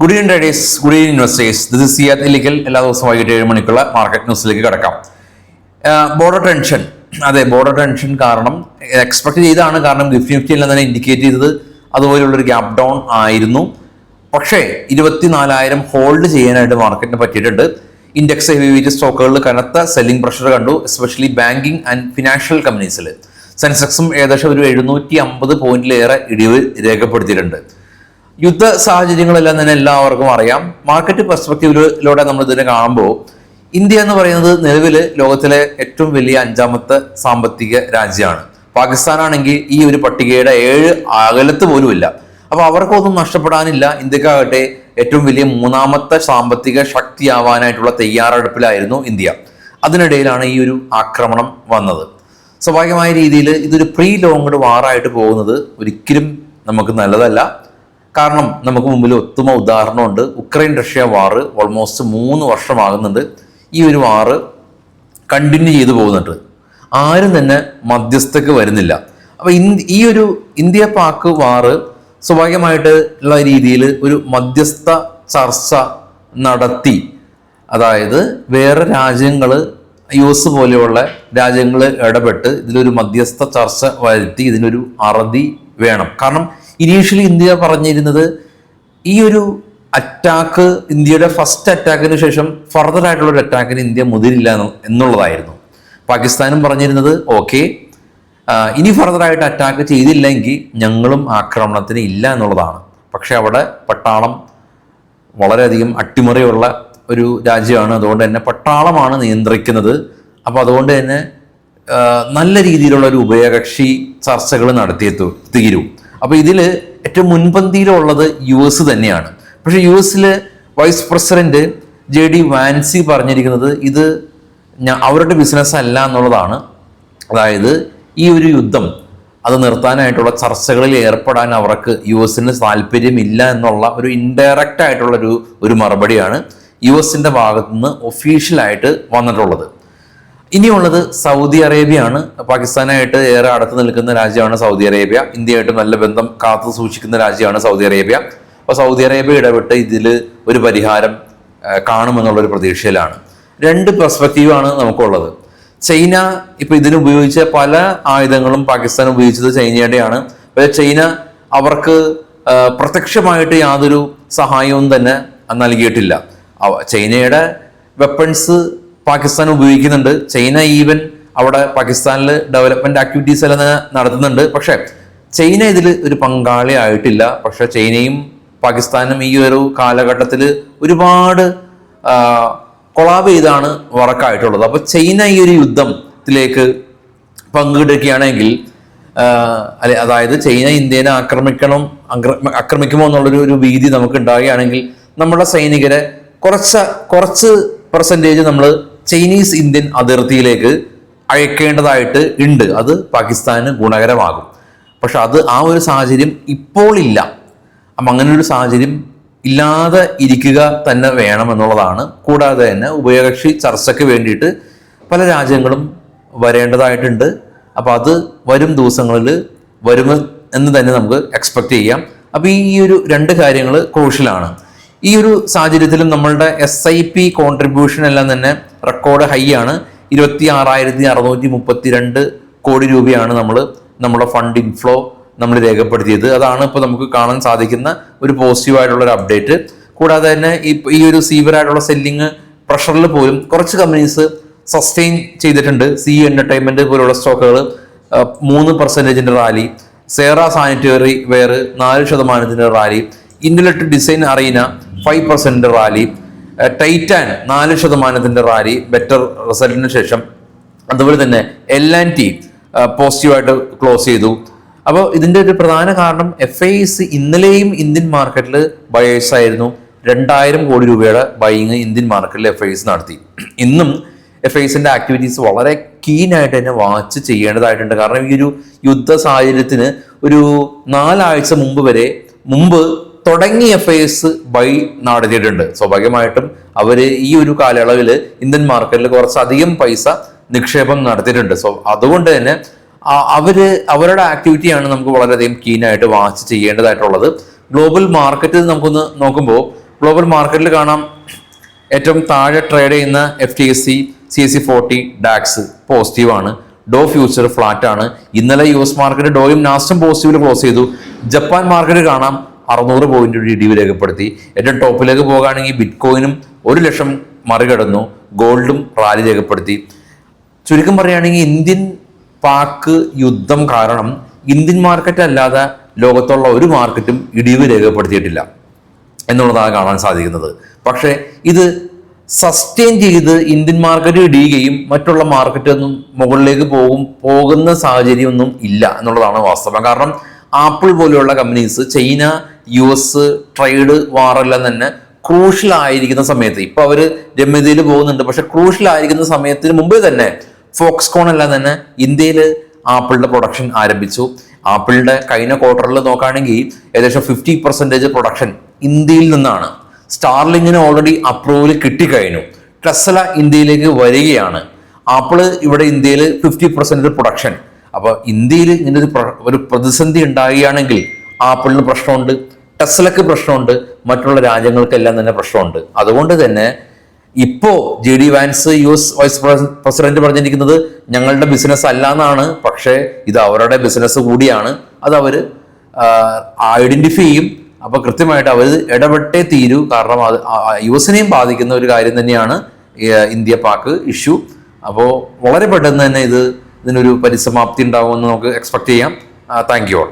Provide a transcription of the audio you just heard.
Good evening traders, good evening investors. This is Siyad Illikkal. എല്ലാ ദിവസവും വൈകിട്ട് 7 മണിക്കുള്ള മാർക്കറ്റ് ന്യൂസിലേക്ക് കിടക്കാം. ബോർഡർ ടെൻഷൻ, അതെ, ബോർഡർ ടെൻഷൻ കാരണം എക്സ്പെക്ട് ചെയ്താണ്. കാരണം നിഫ്റ്റി എല്ലാം തന്നെ ഇൻഡിക്കേറ്റ് ചെയ്തത് അതുപോലെയുള്ളൊരു ഗ്യാപ് ഡൗൺ ആയിരുന്നു. പക്ഷേ 24,000 ഹോൾഡ് ചെയ്യാനായിട്ട് മാർക്കറ്റിന് പറ്റിയിട്ടുണ്ട്. ഇൻഡെക്സ് ഹെവി വെയിറ്റ് സ്റ്റോക്കുകളിൽ കനത്ത സെല്ലിംഗ് പ്രഷർ കണ്ടു, എസ്പെഷ്യലി ബാങ്കിങ് ആൻഡ് ഫിനാൻഷ്യൽ കമ്പനീസിൽ. സെൻസെക്സും ഏകദേശം ഒരു 750 പോയിന്റിലേറെ ഇടിവ് രേഖപ്പെടുത്തിയിട്ടുണ്ട്. യുദ്ധ സാഹചര്യങ്ങളെല്ലാം തന്നെ എല്ലാവർക്കും അറിയാം. മാർക്കറ്റ് പെർസ്പെക്റ്റീവിലൂടെ നമ്മൾ ഇതിനെ കാണുമ്പോൾ ഇന്ത്യ എന്ന് പറയുന്നത് നിലവിൽ ലോകത്തിലെ ഏറ്റവും വലിയ 5ാമത്തെ സാമ്പത്തിക രാജ്യമാണ്. പാകിസ്ഥാനാണെങ്കിൽ ഈ ഒരു പട്ടികയുടെ 7 അകലത്ത് പോലും ഇല്ല. അപ്പൊ അവർക്കൊന്നും നഷ്ടപ്പെടാനില്ല. ഇന്ത്യക്കാകട്ടെ ഏറ്റവും വലിയ 3ാമത്തെ സാമ്പത്തിക ശക്തിയാവാനായിട്ടുള്ള തയ്യാറെടുപ്പിലായിരുന്നു ഇന്ത്യ. അതിനിടയിലാണ് ഈ ഒരു ആക്രമണം വന്നത്. സ്വാഭാവികമായ രീതിയിൽ ഇതൊരു പ്രീ ലോങ്ഡ് വാറായിട്ട് പോകുന്നത് ഒരിക്കലും നമുക്ക് നല്ലതല്ല. കാരണം നമുക്ക് മുമ്പിൽ ഒത്തുമ ഉദാഹരണമുണ്ട്. ഉക്രൈൻ റഷ്യ വാറ് ഓൾമോസ്റ്റ് 3 വർഷമാകുന്നുണ്ട്. ഈ ഒരു വാറ് കണ്ടിന്യൂ ചെയ്തു പോകുന്നുണ്ട്. ആരും തന്നെ മധ്യസ്ഥക്ക് വരുന്നില്ല. അപ്പൊ ഈ ഒരു ഇന്ത്യ പാക് വാറ് സ്വാഭാവികമായിട്ട് ഉള്ള രീതിയിൽ ഒരു മധ്യസ്ഥ ചർച്ച നടത്തി, അതായത് വേറെ രാജ്യങ്ങൾ US പോലെയുള്ള രാജ്യങ്ങൾ ഇടപെട്ട് ഇതിലൊരു മധ്യസ്ഥ ചർച്ച വരുത്തി ഇതിനൊരു അറുതി വേണം. കാരണം ഇനീഷ്യലി ഇന്ത്യ പറഞ്ഞിരുന്നത് ഈ ഒരു അറ്റാക്ക്, ഇന്ത്യയുടെ ഫസ്റ്റ് അറ്റാക്കിന് ശേഷം ഫർദർ ആയിട്ടുള്ള ഒരു അറ്റാക്കിന് ഇന്ത്യ മുതിരില്ല എന്നുള്ളതായിരുന്നു. പാകിസ്ഥാനും പറഞ്ഞിരുന്നത് ഓക്കെ, ഇനി ഫർദറായിട്ട് അറ്റാക്ക് ചെയ്തില്ലെങ്കിൽ ഞങ്ങളും ആക്രമണത്തിന് ഇല്ല എന്നുള്ളതാണ്. പക്ഷെ അവിടെ പട്ടാളം വളരെയധികം അട്ടിമറിയുള്ള ഒരു രാജ്യമാണ്. അതുകൊണ്ട് തന്നെ പട്ടാളമാണ് നിയന്ത്രിക്കുന്നത്. അപ്പോൾ അതുകൊണ്ട് തന്നെ നല്ല രീതിയിലുള്ള ഒരു ഉഭയകക്ഷി ചർച്ചകൾ നടത്തിയേ തീരൂ. അപ്പോൾ ഇതിൽ ഏറ്റവും മുൻപന്തിയിലുള്ളത് US തന്നെയാണ്. പക്ഷേ US വൈസ് പ്രസിഡന്റ് JD വാൻസി പറഞ്ഞിരിക്കുന്നത് ഇത് അവരുടെ ബിസിനസ് അല്ല എന്നുള്ളതാണ്. അതായത് ഈ ഒരു യുദ്ധം അത് നിർത്താനായിട്ടുള്ള ചർച്ചകളിൽ ഏർപ്പെടാൻ അവർക്ക് US താല്പര്യമില്ല എന്നുള്ള ഒരു ഇൻഡയറക്റ്റ് ആയിട്ടുള്ള ഒരു മറുപടിയാണ് US ഭാഗത്തു നിന്ന് ഒഫീഷ്യലായിട്ട് വന്നിട്ടുള്ളത്. ഇനിയുള്ളത് സൗദി അറേബ്യയാണ്. പാകിസ്ഥാനായിട്ട് ഏറെ അടുത്ത് നിൽക്കുന്ന രാജ്യമാണ് സൗദി അറേബ്യ. ഇന്ത്യയായിട്ട് നല്ല ബന്ധം കാത്തു സൂക്ഷിക്കുന്ന രാജ്യമാണ് സൗദി അറേബ്യ. അപ്പോൾ സൗദി അറേബ്യ ഇടപെട്ട് ഇതിൽ ഒരു പരിഹാരം കാണുമെന്നുള്ളൊരു പ്രതീക്ഷയിലാണ്. 2 പെർസ്പെക്റ്റീവാണ് നമുക്കുള്ളത്. ചൈന ഇപ്പൊ ഇതിന് ഉപയോഗിച്ച പല ആയുധങ്ങളും പാകിസ്ഥാൻ ഉപയോഗിച്ചത് ചൈനയുടെയാണ്. പക്ഷേ ചൈന അവർക്ക് പ്രത്യക്ഷമായിട്ട് യാതൊരു സഹായവും തന്നെ നൽകിയിട്ടില്ല. ചൈനയുടെ വെപ്പൺസ് പാകിസ്ഥാൻ ഉപയോഗിക്കുന്നുണ്ട്. ചൈന ഈവൻ അവിടെ പാകിസ്ഥാനിൽ ഡെവലപ്മെന്റ് ആക്ടിവിറ്റീസ് എല്ലാം തന്നെ നടത്തുന്നുണ്ട്. പക്ഷെ ചൈന ഇതിൽ ഒരു പങ്കാളി ആയിട്ടില്ല. പക്ഷെ ചൈനയും പാകിസ്ഥാനും ഈ ഒരു കാലഘട്ടത്തിൽ ഒരുപാട് കൊളാബ് ചെയ്താണ് വർക്കായിട്ടുള്ളത്. അപ്പൊ ചൈന ഈ ഒരു യുദ്ധത്തിലേക്ക് പങ്കെടുക്കുകയാണെങ്കിൽ അതായത് ചൈന ഇന്ത്യനെ ആക്രമിക്കുമോ എന്നുള്ളൊരു ഭീതി നമുക്ക് ഉണ്ടാവുകയാണെങ്കിൽ നമ്മുടെ സൈനികരെ കുറച്ച് പെർസെൻറ്റേജ് നമ്മൾ ചൈനീസ് ഇന്ത്യൻ അതിർത്തിയിലേക്ക് അയക്കേണ്ടതായിട്ട് ഉണ്ട്. അത് പാകിസ്ഥാന് ഗുണകരമാകും. പക്ഷെ ആ ഒരു സാഹചര്യം ഇപ്പോൾ ഇല്ല. അപ്പം അങ്ങനെ ഒരു സാഹചര്യം ഇല്ലാതെ ഇരിക്കുക തന്നെ വേണം എന്നുള്ളതാണ്. കൂടാതെ തന്നെ ഉഭയകക്ഷി ചർച്ചയ്ക്ക് വേണ്ടിയിട്ട് പല രാജ്യങ്ങളും വരേണ്ടതായിട്ടുണ്ട്. അപ്പം അത് വരും ദിവസങ്ങളിൽ എന്ന് തന്നെ നമുക്ക് എക്സ്പെക്ട് ചെയ്യാം. അപ്പം ഈ ഒരു 2 കാര്യങ്ങൾ ക്രൂഷ്യലാണ്. ഈ ഒരു സാഹചര്യത്തിലും നമ്മളുടെ SIP കോൺട്രിബ്യൂഷൻ എല്ലാം തന്നെ റെക്കോർഡ് ഹൈ ആണ്. 26,632 കോടി രൂപയാണ് നമ്മുടെ ഫണ്ട് ഇൻഫ്ലോ നമ്മൾ രേഖപ്പെടുത്തിയത്. അതാണ് ഇപ്പോൾ നമുക്ക് കാണാൻ സാധിക്കുന്ന ഒരു പോസിറ്റീവായിട്ടുള്ള ഒരു അപ്ഡേറ്റ്. കൂടാതെ തന്നെ ഈ ഒരു സീവറായിട്ടുള്ള സെല്ലിങ് പ്രഷറിൽ പോലും കുറച്ച് കമ്പനീസ് സസ്റ്റെയിൻ ചെയ്തിട്ടുണ്ട്. CE എന്റർടൈൻമെന്റ് പോലുള്ള സ്റ്റോക്കുകൾ 3% rally, Cera sanitary ware 4% rally, intellect design arena 5% rally, Titan 4% rally better റിസൾട്ടിന് ശേഷം. അതുപോലെ തന്നെ L&T പോസിറ്റീവായിട്ട് ക്ലോസ് ചെയ്തു. അപ്പോൾ ഇതിൻ്റെ ഒരു പ്രധാന കാരണം FIs ഇന്നലെയും ഇന്ത്യൻ മാർക്കറ്റിൽ ബയേഴ്സ് ആയിരുന്നു. 2,000 കോടി രൂപയുടെ ബൈയിങ് ഇന്ത്യൻ മാർക്കറ്റിൽ FIs നടത്തി. ഇന്നും FIസിന്റെ ആക്ടിവിറ്റീസ് വളരെ കീനായിട്ട് തന്നെ വാച്ച് ചെയ്യേണ്ടതായിട്ടുണ്ട്. കാരണം ഈ ഒരു യുദ്ധ സാഹചര്യത്തിന് ഒരു 4 ആഴ്ച മുമ്പ് തുടങ്ങിയ FIs ബൈ നടത്തിയിട്ടുണ്ട്. സ്വാഭാവികമായിട്ടും അവര് ഈ ഒരു കാലയളവിൽ ഇന്ത്യൻ മാർക്കറ്റിൽ കുറച്ചധികം പൈസ നിക്ഷേപം നടത്തിയിട്ടുണ്ട്. അതുകൊണ്ട് തന്നെ അവരുടെ ആക്ടിവിറ്റിയാണ് നമുക്ക് വളരെയധികം കീനായിട്ട് വാച്ച് ചെയ്യേണ്ടതായിട്ടുള്ളത്. ഗ്ലോബൽ മാർക്കറ്റ് നമുക്കൊന്ന് നോക്കുമ്പോൾ ഗ്ലോബൽ മാർക്കറ്റിൽ കാണാം ഏറ്റവും താഴെ ട്രേഡ് ചെയ്യുന്ന FTSE, CAC 40, ഡാക്സ് പോസിറ്റീവാണ്. ഡോ ഫ്യൂച്ചർ ഫ്ലാറ്റ് ആണ്. ഇന്നലെ US മാർക്കറ്റ് ഡോയും നാസ്റ്റും പോസിറ്റീവിൽ ക്ലോസ് ചെയ്തു. ജപ്പാൻ മാർക്കറ്റ് കാണാം 600 പോയിന്റ് ഇടിവ് രേഖപ്പെടുത്തി. ഏറ്റവും ടോപ്പിലേക്ക് പോകുകയാണെങ്കിൽ ബിറ്റ്കോയിനും 1 ലക്ഷം മറികടന്നു. ഗോൾഡും റാലി രേഖപ്പെടുത്തി. ചുരുക്കം പറയുകയാണെങ്കിൽ ഇന്ത്യൻ പാക് യുദ്ധം കാരണം ഇന്ത്യൻ മാർക്കറ്റ് അല്ലാതെ ലോകത്തുള്ള ഒരു മാർക്കറ്റും ഇടിവ് രേഖപ്പെടുത്തിയിട്ടില്ല എന്നുള്ളതാണ് കാണാൻ സാധിക്കുന്നത്. പക്ഷേ ഇത് സസ്റ്റെയിൻ ചെയ്ത് ഇന്ത്യൻ മാർക്കറ്റ് ഇടിയുകയും മറ്റുള്ള മാർക്കറ്റ് ഒന്നും മുകളിലേക്ക് പോകുന്ന സാഹചര്യമൊന്നും ഇല്ല എന്നുള്ളതാണ് വാസ്തവം. കാരണം ആപ്പിൾ പോലെയുള്ള കമ്പനീസ് ചൈന US ട്രേഡ് വാറെല്ലാം തന്നെ ക്രൂഷ്യൽ ആയിരിക്കുന്ന സമയത്ത്, ഇപ്പൊ അവര് രമ്യതയിൽ പോകുന്നുണ്ട്, പക്ഷെ ക്രൂഷ്യൽ ആയിരിക്കുന്ന സമയത്തിന് മുമ്പേ തന്നെ ഫോക്സ്കോൺ എല്ലാം തന്നെ ഇന്ത്യയിൽ ആപ്പിളിന്റെ പ്രൊഡക്ഷൻ ആരംഭിച്ചു. ആപ്പിളിന്റെ കഴിഞ്ഞ ക്വാർട്ടറിൽ നോക്കുകയാണെങ്കിൽ ഏകദേശം 50% പ്രൊഡക്ഷൻ ഇന്ത്യയിൽ നിന്നാണ്. സ്റ്റാർലിങ്ങിന് ഓൾറെഡി അപ്രൂവൽ കിട്ടിക്കഴിഞ്ഞു. ടെസ്ല ഇന്ത്യയിലേക്ക് വരികയാണ്. ആപ്പിള് ഇവിടെ ഇന്ത്യയിൽ 50% പ്രൊഡക്ഷൻ. അപ്പൊ ഇന്ത്യയിൽ ഇങ്ങനെ ഒരു പ്രതിസന്ധി ഉണ്ടാകുകയാണെങ്കിൽ ആപ്പിളിന് പ്രശ്നമുണ്ട്, ടെസ്ലക്ക് പ്രശ്നമുണ്ട്, മറ്റുള്ള രാജ്യങ്ങൾക്കെല്ലാം തന്നെ പ്രശ്നമുണ്ട്. അതുകൊണ്ട് തന്നെ ഇപ്പോ JD Vance US vice president പറഞ്ഞിരിക്കുന്നത് ഞങ്ങളുടെ ബിസിനസ് അല്ല എന്നാണ്. പക്ഷേ ഇത് അവരുടെ ബിസിനസ് കൂടിയാണ്. അത് അവര് ഐഡന്റിഫൈ ചെയ്യും. അപ്പൊ കൃത്യമായിട്ട് അവർ ഇടപെട്ടേ തീരൂ. കാരണം അത് US-നെയും ബാധിക്കുന്ന ഒരു കാര്യം തന്നെയാണ് ഇന്ത്യ പാക് ഇഷ്യൂ. അപ്പോൾ വളരെ പെട്ടെന്ന് തന്നെ ഇതിനൊരു പരിസമാപ്തി ഉണ്ടാവുമെന്ന് നമുക്ക് എക്സ്പെക്ട് ചെയ്യാം. Thank you all.